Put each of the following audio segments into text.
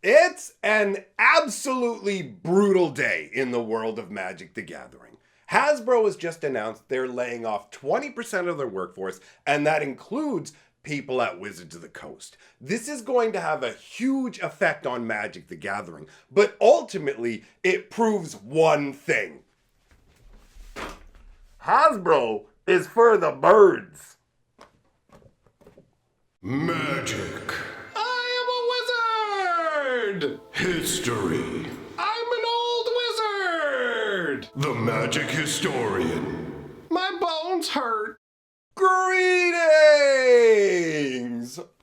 It's an absolutely brutal day in the world of Magic the Gathering. Hasbro has just announced they're laying off 20% of their workforce, and that includes people at Wizards of the Coast. This is going to have a huge effect on Magic the Gathering, but ultimately it proves one thing. Hasbro is for the birds. Magic. History. I'm an old wizard! The Magic Historian. My bones hurt. Greetings,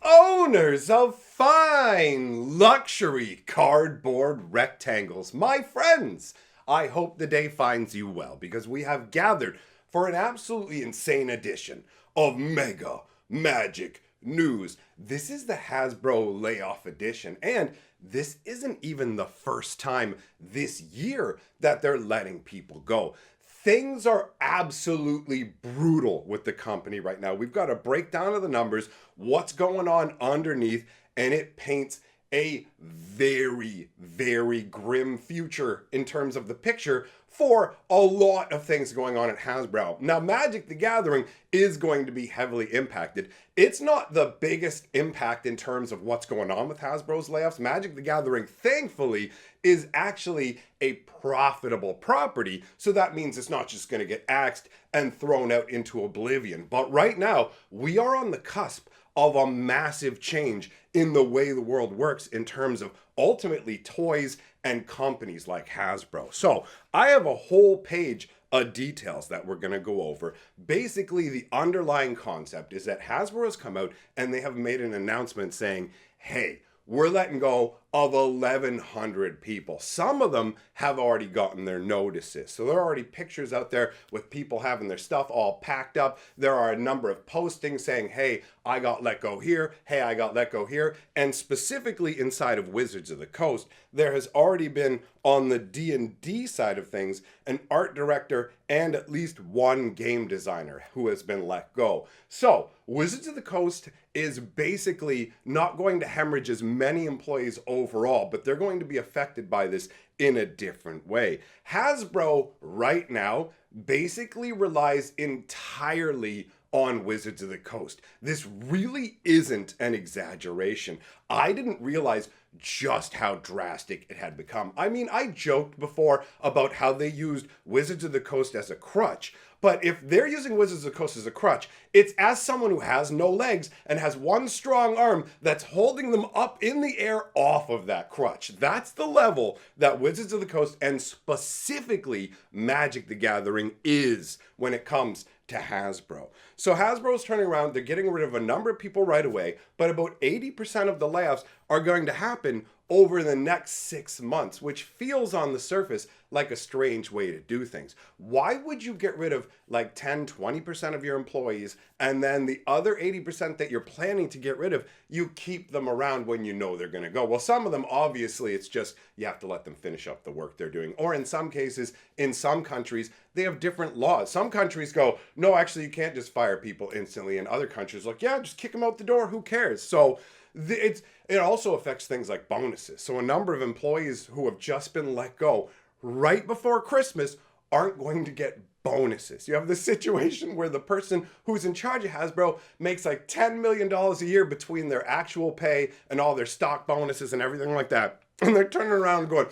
owners of fine luxury cardboard rectangles. My friends, I hope the day finds you well because we have gathered for an absolutely insane edition of Mega Magic News. This is the Hasbro layoff edition, and this isn't even the first time this year that they're letting people go. Things are absolutely brutal with the company right now. We've got a breakdown of the numbers, what's going on underneath, and it paints a very, very grim future in terms of the picture for a lot of things going on at Hasbro. Now, Magic the Gathering is going to be heavily impacted. It's not the biggest impact in terms of what's going on with Hasbro's layoffs. Magic the Gathering, thankfully, is actually a profitable property. So that means it's not just going to get axed and thrown out into oblivion. But right now, we are on the cusp of a massive change in the way the world works in terms of ultimately toys and companies like Hasbro. So I have a whole page of details that we're going to go over. Basically, the underlying concept is that Hasbro has come out and they have made an announcement saying, hey, we're letting go of 1,100 people. Some of them have already gotten their notices. So there are already pictures out there with people having their stuff all packed up. There are a number of postings saying, hey, I got let go here. Hey, I got let go here. And specifically inside of Wizards of the Coast, there has already been on the D&D side of things, an art director and at least one game designer who has been let go. So Wizards of the Coast is basically not going to hemorrhage as many employees overall, but they're going to be affected by this in a different way. Hasbro right now basically relies entirely on Wizards of the Coast. This really isn't an exaggeration. I didn't realize just how drastic it had become. I mean, I joked before about how they used Wizards of the Coast as a crutch, but if they're using Wizards of the Coast as a crutch, it's as someone who has no legs and has one strong arm that's holding them up in the air off of that crutch. That's the level that Wizards of the Coast and specifically Magic the Gathering is when it comes to Hasbro. So Hasbro's turning around, they're getting rid of a number of people right away, but about 80% of the layoffs are going to happen over the next 6 months, which feels on the surface like a strange way to do things. Why would you get rid of like 10, 20% of your employees and then the other 80% that you're planning to get rid of, you keep them around when you know they're going to go? Well, some of them, obviously, it's just you have to let them finish up the work they're doing. Or in some cases, in some countries, they have different laws. Some countries go, no, actually, you can't just fire people instantly. And other countries like, yeah, just kick them out the door. Who cares? So it also affects things like bonuses. So a number of employees who have just been let go right before Christmas aren't going to get bonuses. You have this situation where the person who's in charge of Hasbro makes like $10 million a year between their actual pay and all their stock bonuses and everything like that. And they're turning around going,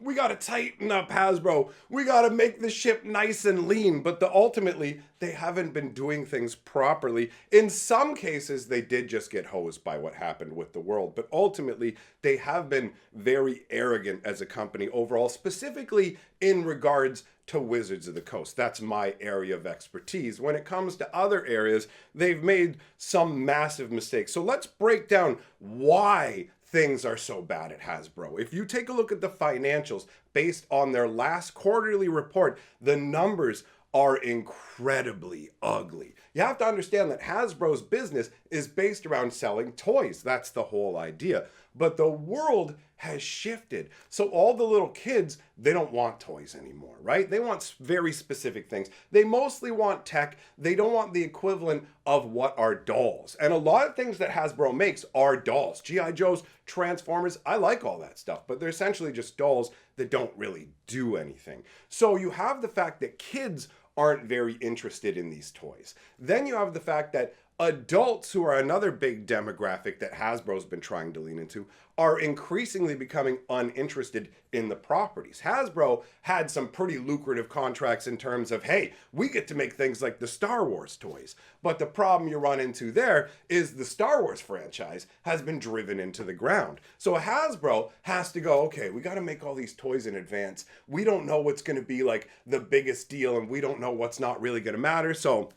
we got to tighten up Hasbro. We got to make the ship nice and lean. But ultimately, they haven't been doing things properly. In some cases, they did just get hosed by what happened with the world. But ultimately, they have been very arrogant as a company overall, specifically in regards to Wizards of the Coast. That's my area of expertise. When it comes to other areas, they've made some massive mistakes. So let's break down why things are so bad at Hasbro. If you take a look at the financials based on their last quarterly report, the numbers are incredibly ugly. You have to understand that Hasbro's business is based around selling toys. That's the whole idea. But the world has shifted. So all the little kids, they don't want toys anymore, right? They want very specific things. They mostly want tech. They don't want the equivalent of what are dolls. And a lot of things that Hasbro makes are dolls. G.I. Joes, Transformers, I like all that stuff, but they're essentially just dolls that don't really do anything. So you have the fact that kids aren't very interested in these toys. Then you have the fact that adults, who are another big demographic that Hasbro's been trying to lean into, are increasingly becoming uninterested in the properties. Hasbro had some pretty lucrative contracts in terms of, hey, we get to make things like the Star Wars toys. But the problem you run into there is the Star Wars franchise has been driven into the ground. So Hasbro has to go, okay, we got to make all these toys in advance. We don't know what's going to be like the biggest deal, and we don't know what's not really going to matter. So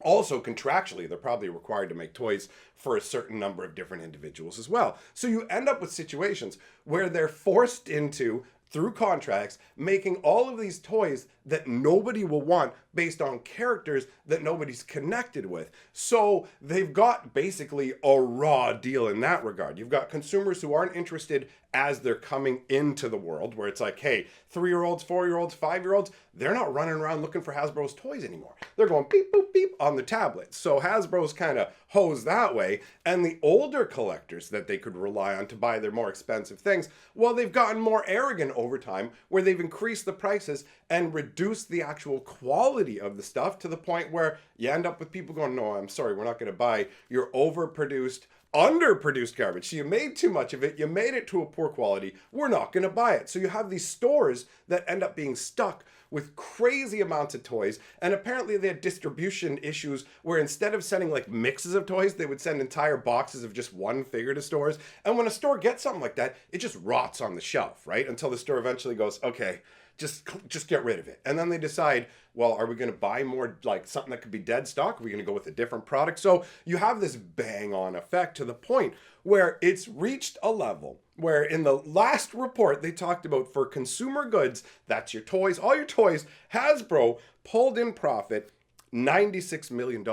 also, contractually, they're probably required to make toys for a certain number of different individuals as well. So you end up with situations where they're forced into, through contracts, making all of these toys that nobody will want based on characters that nobody's connected with. So they've got basically a raw deal in that regard. You've got consumers who aren't interested as they're coming into the world, where it's like, hey, 3-year-olds, 4-year-olds, 5-year-olds, they're not running around looking for Hasbro's toys anymore. They're going beep, boop, beep on the tablet. So Hasbro's kind of hosed that way. And the older collectors that they could rely on to buy their more expensive things, well, they've gotten more arrogant over time, where they've increased the prices and reduced the actual quality of the stuff to the point where you end up with people going, no, I'm sorry, we're not going to buy your overproduced, underproduced garbage. So you made too much of it, you made it to a poor quality, we're not going to buy it. So you have these stores that end up being stuck with crazy amounts of toys, and apparently they had distribution issues where instead of sending like mixes of toys, they would send entire boxes of just one figure to stores. And when a store gets something like that, it just rots on the shelf, right? Until the store eventually goes, okay, just get rid of it. And then they decide, well, are we going to buy more, like something that could be dead stock? Are we going to go with a different product? So you have this bang on effect to the point where it's reached a level where in the last report they talked about, for consumer goods, that's your toys, all your toys, Hasbro pulled in profit $96 million.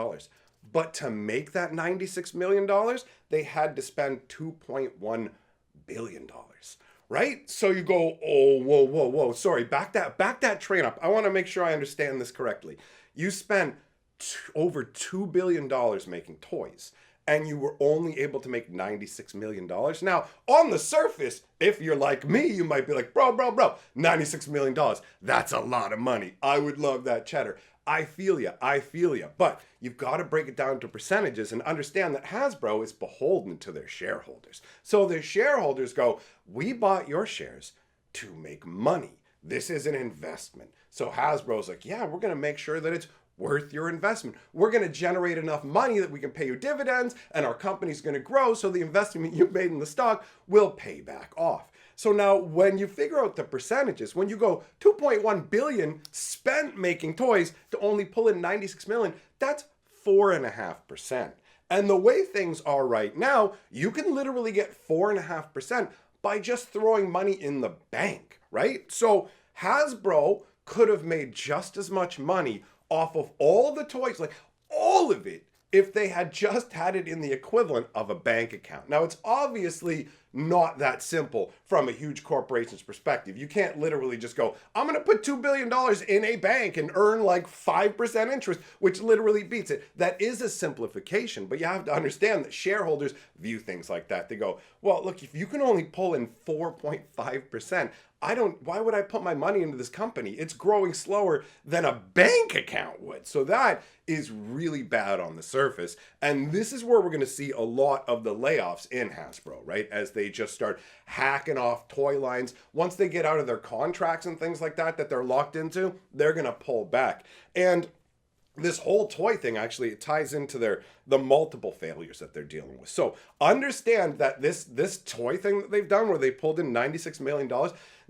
But to make that $96 million, they had to spend $2.1 billion. Right? So you go, oh, whoa. Sorry, back that train up. I want to make sure I understand this correctly. You spent over $2 billion making toys, and you were only able to make $96 million. Now, on the surface, if you're like me, you might be like, bro, $96 million. That's a lot of money. I would love that cheddar. I feel you. But you've got to break it down to percentages and understand that Hasbro is beholden to their shareholders. So their shareholders go, we bought your shares to make money. This is an investment. So Hasbro's like, yeah, we're going to make sure that it's worth your investment. We're going to generate enough money that we can pay you dividends, and our company's going to grow, so the investment you made in the stock will pay back off. So now when you figure out the percentages, when you go 2.1 billion spent making toys to only pull in 96 million, that's 4.5%. And the way things are right now, you can literally get 4.5% by just throwing money in the bank, right? So Hasbro could have made just as much money off of all the toys, like all of it, if they had just had it in the equivalent of a bank account. Now, it's obviously not that simple from a huge corporation's perspective. You can't literally just go, I'm going to put $2 billion in a bank and earn like 5% interest, which literally beats it. That is a simplification, but you have to understand that shareholders view things like that. They go, well, look, if you can only pull in 4.5%, why would I put my money into this company? It's growing slower than a bank account would. So that is really bad on the surface. And this is where we're going to see a lot of the layoffs in Hasbro, right? As they just start hacking off toy lines. Once they get out of their contracts and things like that they're locked into, they're going to pull back. And this whole toy thing actually ties into the multiple failures that they're dealing with. So understand that this toy thing that they've done where they pulled in $96 million,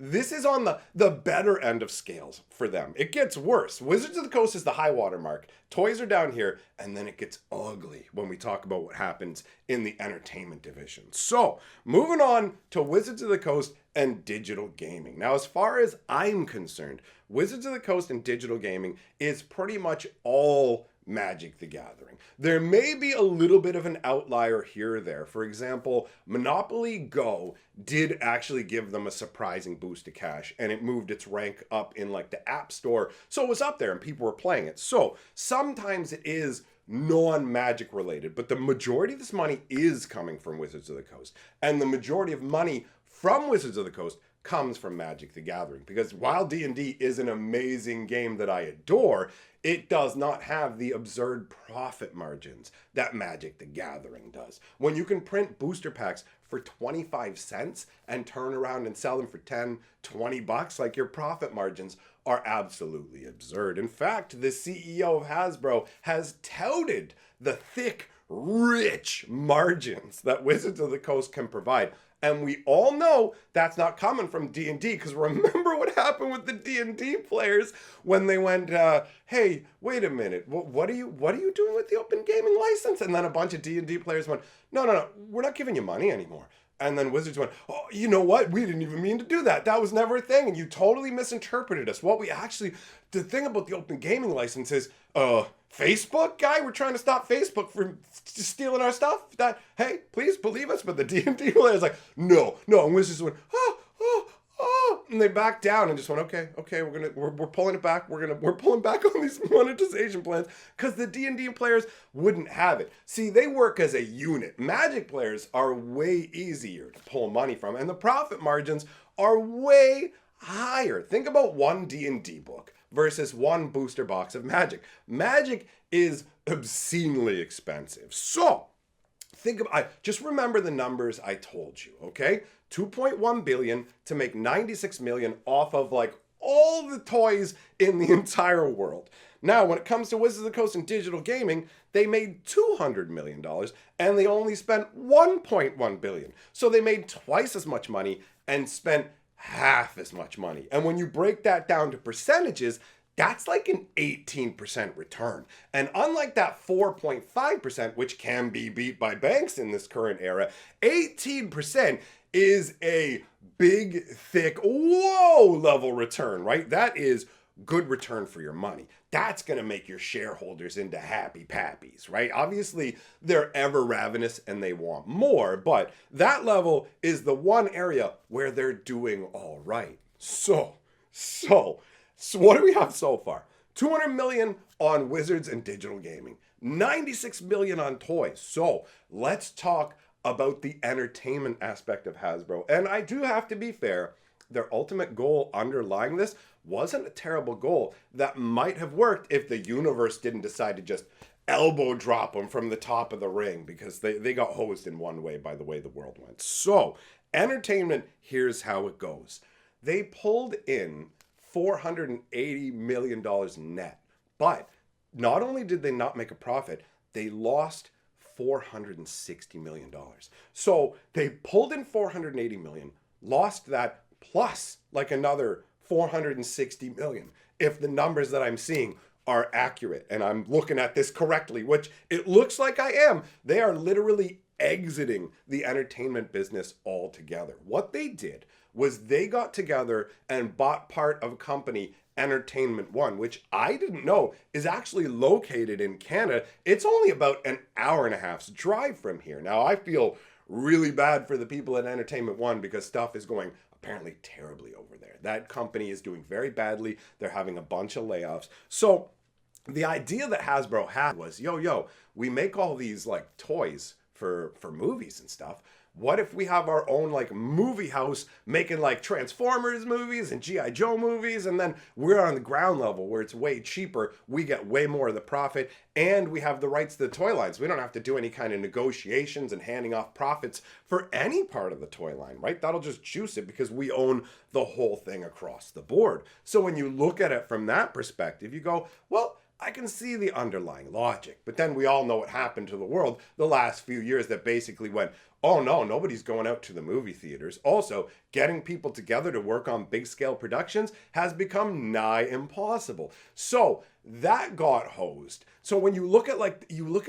this is on the better end of scales for them. It gets worse. Wizards of the Coast is the high water mark. Toys are down here, and then it gets ugly when we talk about what happens in the entertainment division. So moving on to Wizards of the Coast and digital gaming. Now, as far as I'm concerned, Wizards of the Coast and digital gaming is pretty much all Magic the Gathering. There may be a little bit of an outlier here or there. For example, Monopoly Go did actually give them a surprising boost to cash, and it moved its rank up in like the App Store. So it was up there and people were playing it. So sometimes it is non-Magic related, but the majority of this money is coming from Wizards of the Coast. And the majority of money from Wizards of the Coast comes from Magic the Gathering, because while D&D is an amazing game that I adore, it does not have the absurd profit margins that Magic the Gathering does. When you can print booster packs for 25 cents and turn around and sell them for 10, 20 bucks, like, your profit margins are absolutely absurd. In fact, the CEO of Hasbro has touted the thick, rich margins that Wizards of the Coast can provide. And we all know that's not coming from D&D, because remember what happened with the D&D players when they went, hey, wait a minute, what are you doing with the open gaming license? And then a bunch of D&D players went, no, we're not giving you money anymore. And then Wizards went, oh, you know what? We didn't even mean to do that. That was never a thing. And you totally misinterpreted us. The thing about the open gaming license is, Facebook guy, we're trying to stop Facebook from stealing our stuff. Hey, please believe us. But the D&D players like, no. And Wizards went, oh. And they backed down and just went, okay, we're pulling it back. We're pulling back on these monetization plans, because the D&D players wouldn't have it. See, they work as a unit. Magic players are way easier to pull money from, and the profit margins are way higher. Think about one D&D book versus one booster box of Magic. Magic is obscenely expensive. So just remember the numbers I told you, okay? 2.1 billion to make 96 million off of like all the toys in the entire world. Now, when it comes to Wizards of the Coast and digital gaming, they made $200 million and they only spent 1.1 billion. So they made twice as much money and spent half as much money. And when you break that down to percentages, that's like an 18% return. And unlike that 4.5%, which can be beat by banks in this current era, 18% is a big, thick, level return, right? That is good return for your money. That's going to make your shareholders into happy pappies, right? Obviously, they're ever ravenous and they want more, but that level is the one area where they're doing all right. So what do we have so far? 200 million on Wizards and digital gaming, 96 million on toys. So let's talk about the entertainment aspect of Hasbro. And I do have to be fair, their ultimate goal underlying this wasn't a terrible goal that might have worked if the universe didn't decide to just elbow drop them from the top of the ring, because they got hosed in one way by the way the world went. So entertainment, here's how it goes. They pulled in $480 million net, but not only did they not make a profit, they lost $460 million. So they pulled in $480 million, lost that, plus like another $460 million. If the numbers that I'm seeing are accurate and I'm looking at this correctly, which it looks like I am, they are literally exiting the entertainment business altogether. What they did was they got together and bought part of a company, Entertainment One, which I didn't know is actually located in Canada. It's only about an hour and a half's drive from here. Now, I feel really bad for the people at Entertainment One because stuff is going apparently terribly over there. That company is doing very badly. They're having a bunch of layoffs. So the idea that Hasbro had was, we make all these like toys for movies and stuff. What if we have our own like movie house making like Transformers movies and G.I. Joe movies, and then we're on the ground level where it's way cheaper, we get way more of the profit, and we have the rights to the toy lines. We don't have to do any kind of negotiations and handing off profits for any part of the toy line, right? That'll just juice it because we own the whole thing across the board. So when you look at it from that perspective, you go, well, I can see the underlying logic. But then we all know what happened to the world the last few years that basically went, oh no, nobody's going out to the movie theaters. Also, getting people together to work on big scale productions has become nigh impossible. So that got hosed. So when you look at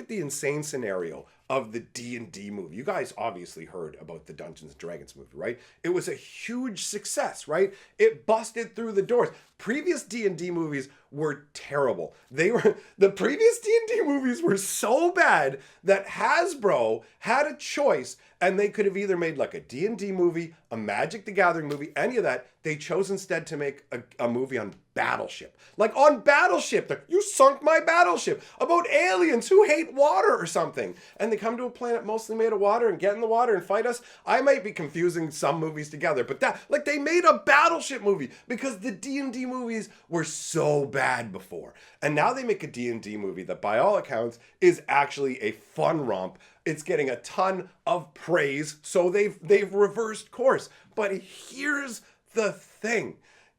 the insane scenario of the D&D movie. You guys obviously heard about the Dungeons & Dragons movie, right? It was a huge success, right? It busted through the doors. Previous D&D movies were terrible. The previous D&D movies were so bad that Hasbro had a choice, and they could have either made like a D&D movie, a Magic the Gathering movie, any of that. They chose instead to make a movie on Battleship. Like on Battleship, like, you sunk my battleship, about aliens who hate water or something. And they come to a planet mostly made of water and get in the water and fight us. I might be confusing some movies together, but they made a Battleship movie because the D&D movies were so bad before. And now they make a D&D movie that by all accounts is actually a fun romp. It's getting a ton of praise, so they've reversed course. But here's the thing.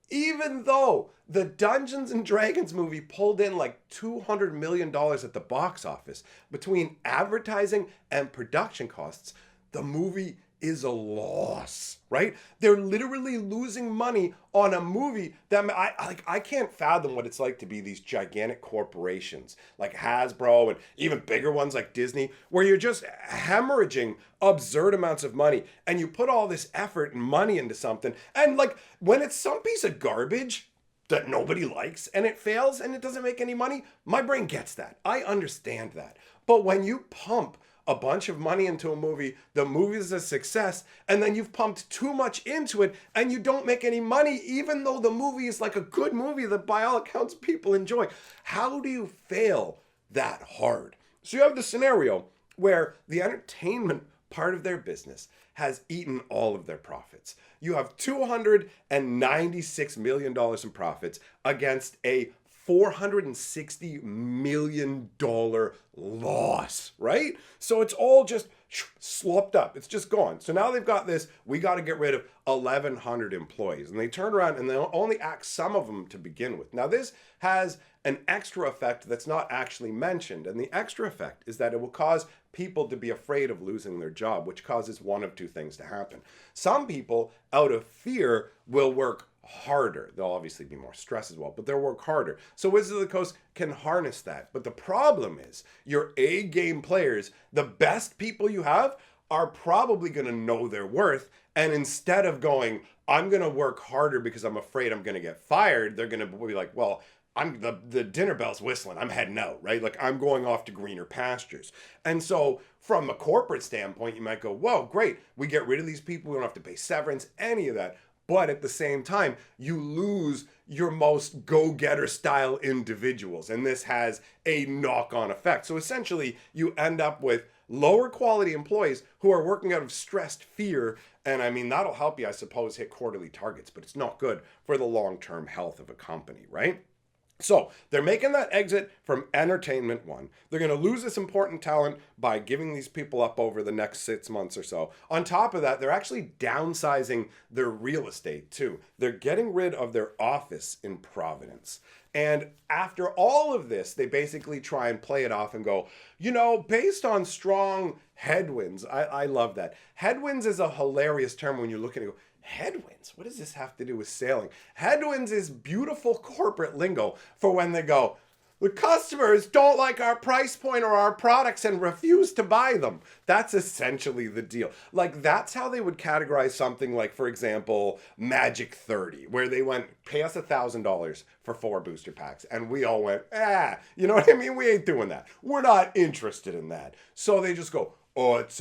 Even though the Dungeons & Dragons movie pulled in like $200 million at the box office between advertising and production costs, the movie is a loss, right? They're literally losing money on a movie that I can't fathom what it's like to be these gigantic corporations like Hasbro and even bigger ones like Disney, where you're just hemorrhaging absurd amounts of money and you put all this effort and money into something, and like when it's some piece of garbage that nobody likes and it fails and it doesn't make any money, my brain gets that. I understand that. But when you pump a bunch of money into a movie, the movie is a success, and then you've pumped too much into it and you don't make any money, even though the movie is like a good movie that by all accounts people enjoy. How do you fail that hard? So you have the scenario where the entertainment part of their business has eaten all of their profits. You have $296 million in profits against a $460 million loss, right? So it's all just slopped up. It's just gone. So now they've got this, we got to get rid of 1,100 employees. And they turn around and they'll only axe some of them to begin with. Now this has an extra effect that's not actually mentioned. And the extra effect is that it will cause people to be afraid of losing their job, which causes one of two things to happen. Some people, out of fear, will work harder. They'll obviously be more stressed as well, but they'll work harder. So Wizards of the Coast can harness that. But the problem is your A-game players, the best people you have, are probably going to know their worth. And instead of going, I'm going to work harder because I'm afraid I'm going to get fired, they're going to be like, well, I'm the dinner bell's whistling. I'm heading out, right? Like I'm going off to greener pastures. And so from a corporate standpoint, you might go, whoa, great. We get rid of these people. We don't have to pay severance, any of that. But at the same time, you lose your most go-getter style individuals. And this has a knock-on effect. So essentially, you end up with lower quality employees who are working out of stressed fear. And I mean, that'll help you, I suppose, hit quarterly targets, but it's not good for the long-term health of a company, right? So they're making that exit from entertainment one. They're going to lose this important talent by giving these people up over the next 6 months or so. On top of that, they're actually downsizing their real estate too. They're getting rid of their office in Providence. And after all of this, they basically try and play it off and go, you know, based on strong headwinds. I love that. Headwinds is a hilarious term when you look at it and go, headwinds? What does this have to do with sailing? Headwinds is beautiful corporate lingo for when they go, the customers don't like our price point or our products and refuse to buy them. That's essentially the deal. Like, that's how they would categorize something like, for example, Magic 30, where they went, pay us $1,000 for 4 booster packs. And we all went, you know what I mean? We ain't doing that. We're not interested in that. So they just go, oh, it's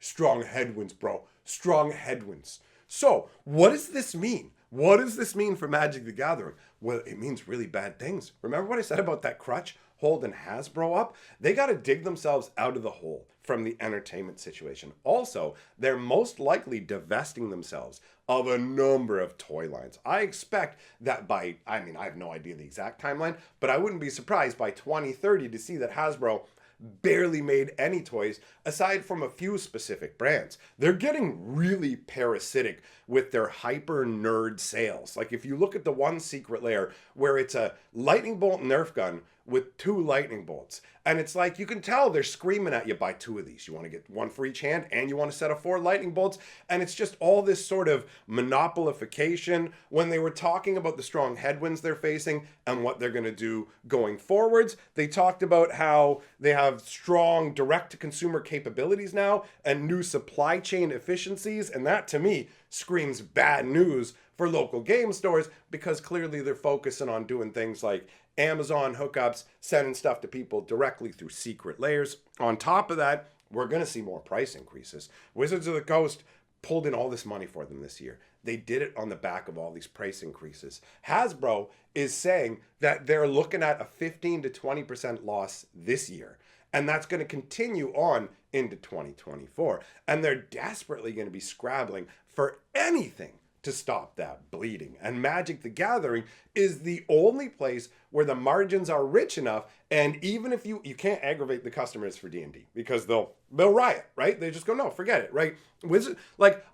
strong headwinds, bro. Strong headwinds. So, what does this mean? What does this mean for Magic the Gathering? Well, it means really bad things. Remember what I said about that crutch holding Hasbro up? They got to dig themselves out of the hole from the entertainment situation. Also, they're most likely divesting themselves of a number of toy lines. I expect that I have no idea the exact timeline, but I wouldn't be surprised by 2030 to see that Hasbro barely made any toys aside from a few specific brands. They're getting really parasitic with their hyper nerd sales. Like if you look at the one secret lair where it's a lightning bolt Nerf gun with 2 lightning bolts. And it's like, you can tell they're screaming at you, buy 2 of these. You want to get 1 for each hand, and you want a set of 4 lightning bolts. And it's just all this sort of monopolification when they were talking about the strong headwinds they're facing and what they're going to do going forwards. They talked about how they have strong direct-to-consumer capabilities now and new supply chain efficiencies. And that, to me, screams bad news for local game stores, because clearly they're focusing on doing things like Amazon hookups, sending stuff to people directly through secret layers. On top of that, we're going to see more price increases. Wizards of the Coast pulled in all this money for them this year. They did it on the back of all these price increases. Hasbro is saying that they're looking at a 15 to 20% loss this year. And that's going to continue on into 2024. And they're desperately going to be scrabbling for anything to stop that bleeding. And Magic the Gathering is the only place where the margins are rich enough, and even if you can't aggravate the customers for D&D, because they'll riot, right? They just go, no, forget it, right? I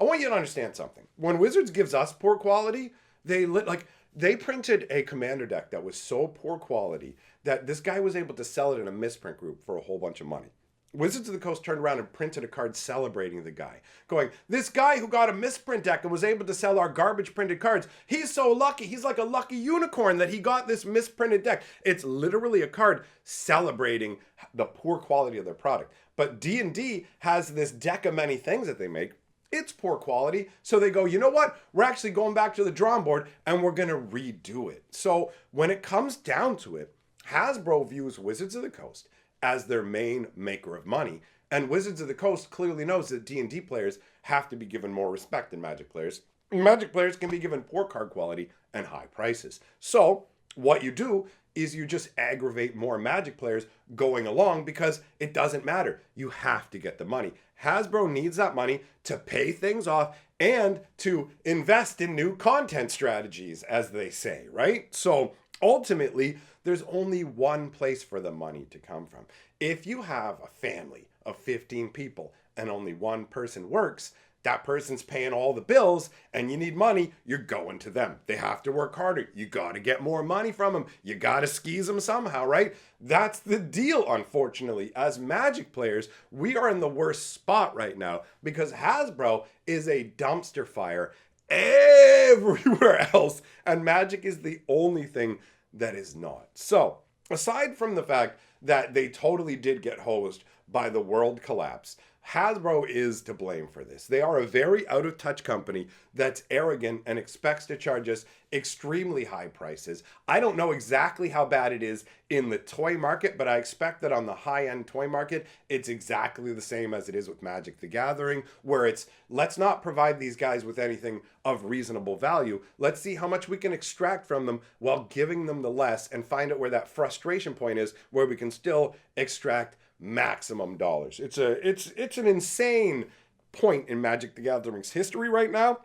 want you to understand something. When Wizards gives us poor quality, they printed a commander deck that was so poor quality that this guy was able to sell it in a misprint group for a whole bunch of money. Wizards of the Coast turned around and printed a card celebrating the guy, going, this guy who got a misprint deck and was able to sell our garbage printed cards, he's so lucky. He's like a lucky unicorn that he got this misprinted deck. It's literally a card celebrating the poor quality of their product. But D&D has this deck of many things that they make. It's poor quality. So they go, you know what? We're actually going back to the drawing board and we're going to redo it. So when it comes down to it, Hasbro views Wizards of the Coast as their main maker of money. And Wizards of the Coast clearly knows that D&D players have to be given more respect than Magic players. Magic players can be given poor card quality and high prices. So what you do is you just aggravate more Magic players going along, because it doesn't matter. You have to get the money. Hasbro needs that money to pay things off and to invest in new content strategies, as they say, right? So ultimately, there's only one place for the money to come from. If you have a family of 15 people and only one person works, that person's paying all the bills and you need money, you're going to them. They have to work harder. You got to get more money from them. You got to squeeze them somehow, right? That's the deal, unfortunately. As Magic players, we are in the worst spot right now because Hasbro is a dumpster fire everywhere else, and Magic is the only thing that is not. So, aside from the fact that they totally did get hosed by the world collapse, Hasbro is to blame for this. They are a very out-of-touch company that's arrogant and expects to charge us extremely high prices. I don't know exactly how bad it is in the toy market, but I expect that on the high-end toy market, it's exactly the same as it is with Magic the Gathering, where it's, let's not provide these guys with anything of reasonable value. Let's see how much we can extract from them while giving them the less, and find out where that frustration point is, where we can still extract maximum dollars. It's an insane point in Magic the Gathering's history right now,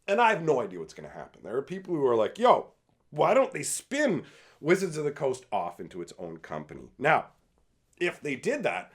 and I have no idea what's going to happen. There are people who are like, yo, why don't they spin Wizards of the Coast off into its own company? Now, if they did that,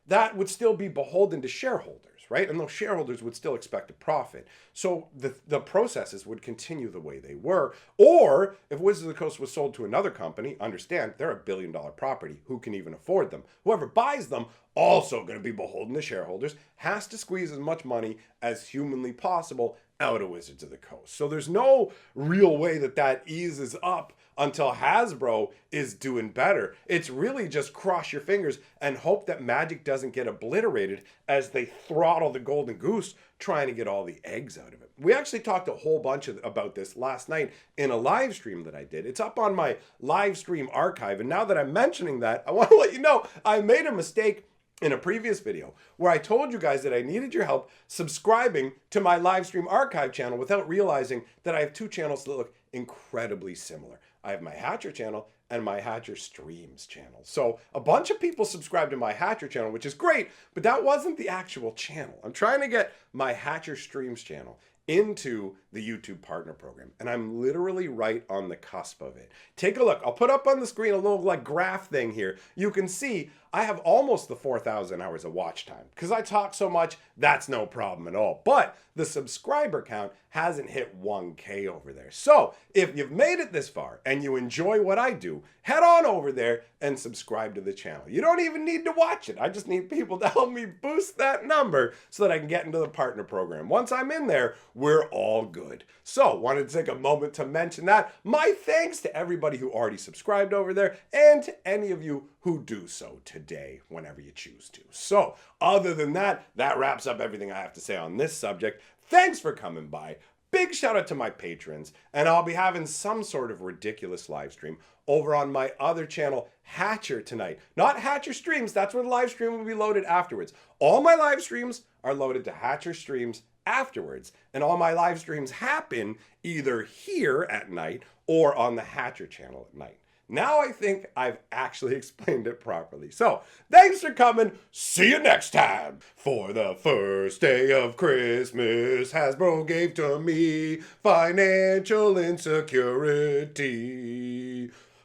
that would still be beholden to shareholders, right? And those shareholders would still expect a profit. So the processes would continue the way they were. Or if Wizards of the Coast was sold to another company, understand they're a billion-dollar property. Who can even afford them? Whoever buys them, also going to be beholden to shareholders, has to squeeze as much money as humanly possible out of Wizards of the Coast. So there's no real way that eases up until Hasbro is doing better. It's really just cross your fingers and hope that Magic doesn't get obliterated as they throttle the golden goose trying to get all the eggs out of it. We actually talked a whole bunch about this last night in a live stream that I did. It's up on my live stream archive. And now that I'm mentioning that, I want to let you know I made a mistake in a previous video where I told you guys that I needed your help subscribing to my live stream archive channel without realizing that I have two channels that look incredibly similar. I have my Hatcher channel and my Hatcher Streams channel. So a bunch of people subscribe to my Hatcher channel, which is great, but that wasn't the actual channel. I'm trying to get my Hatcher Streams channel into the YouTube partner program, and I'm literally right on the cusp of it. Take a look. I'll put up on the screen a little like graph thing here. You can see I have almost the 4,000 hours of watch time. Because I talk so much, that's no problem at all. But the subscriber count hasn't hit 1K over there. So if you've made it this far and you enjoy what I do, head on over there and subscribe to the channel. You don't even need to watch it. I just need people to help me boost that number so that I can get into the partner program. Once I'm in there, we're all good. So wanted to take a moment to mention that. My thanks to everybody who already subscribed over there and to any of you who do so today whenever you choose to. So other than that, that wraps up everything I have to say on this subject. Thanks for coming by. Big shout out to my patrons, and I'll be having some sort of ridiculous live stream over on my other channel, Hatcher, tonight. Not Hatcher Streams, that's where the live stream will be loaded afterwards. All my live streams are loaded to Hatcher Streams afterwards, and all my live streams happen either here at night or on the Hatcher channel at night. Now I think I've actually explained it properly. So, thanks for coming. See you next time. For the first day of Christmas, Hasbro gave to me financial insecurity.